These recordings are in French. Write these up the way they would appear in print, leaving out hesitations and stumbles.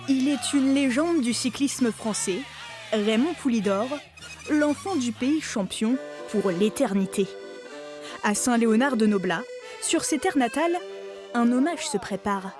Il est une légende du cyclisme français, Raymond Poulidor, l'enfant du pays champion pour l'éternité. À Saint-Léonard-de-Noblat, sur ses terres natales, un hommage se prépare.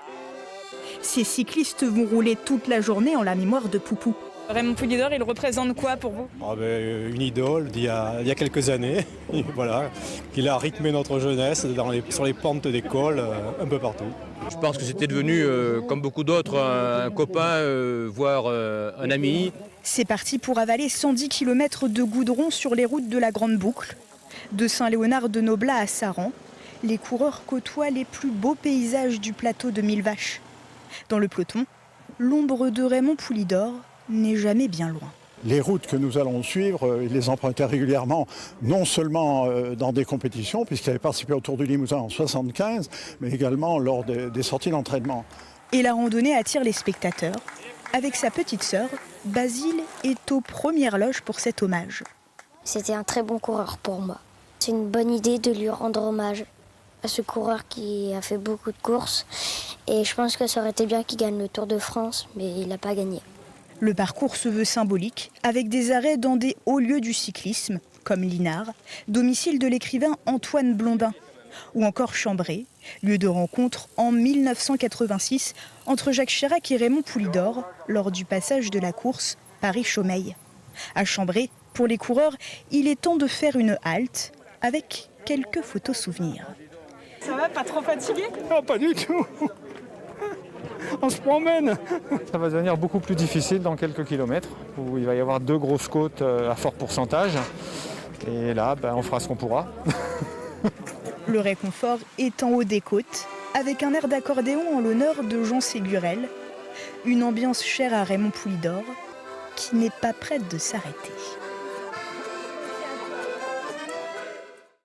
Ces cyclistes vont rouler toute la journée en la mémoire de Poupou. Raymond Poulidor, il représente quoi pour vous? Une idole il y a quelques années, voilà, qui a rythmé notre jeunesse sur les pentes d'école, un peu partout. Je pense que c'était devenu, comme beaucoup d'autres, un copain, voire un ami. C'est parti pour avaler 110 km de goudron sur les routes de la Grande Boucle. De Saint-Léonard-de-Noblat à Saran, les coureurs côtoient les plus beaux paysages du plateau de Millevaches. Dans le peloton, l'ombre de Raymond Poulidor n'est jamais bien loin. Les routes que nous allons suivre, il les empruntait régulièrement, non seulement dans des compétitions, puisqu'il avait participé au Tour du Limousin en 1975, mais également lors des sorties d'entraînement. Et la randonnée attire les spectateurs. Avec sa petite sœur, Basile est aux premières loges pour cet hommage. C'était un très bon coureur pour moi. C'est une bonne idée de lui rendre hommage à ce coureur qui a fait beaucoup de courses. Et je pense que ça aurait été bien qu'il gagne le Tour de France, mais il n'a pas gagné. Le parcours se veut symbolique, avec des arrêts dans des hauts lieux du cyclisme, comme Linard, domicile de l'écrivain Antoine Blondin, ou encore Chambray, lieu de rencontre en 1986 entre Jacques Chirac et Raymond Poulidor lors du passage de la course Paris-Chaumeil. À Chambray, pour les coureurs, il est temps de faire une halte avec quelques photos souvenirs. Ça va, pas trop fatigué? Non, pas du tout. On se promène. Ça va devenir beaucoup plus difficile dans quelques kilomètres, où il va y avoir 2 grosses côtes à fort pourcentage. Et là, on fera ce qu'on pourra. Le réconfort est en haut des côtes, avec un air d'accordéon en l'honneur de Jean Ségurel. Une ambiance chère à Raymond Poulidor, qui n'est pas prête de s'arrêter.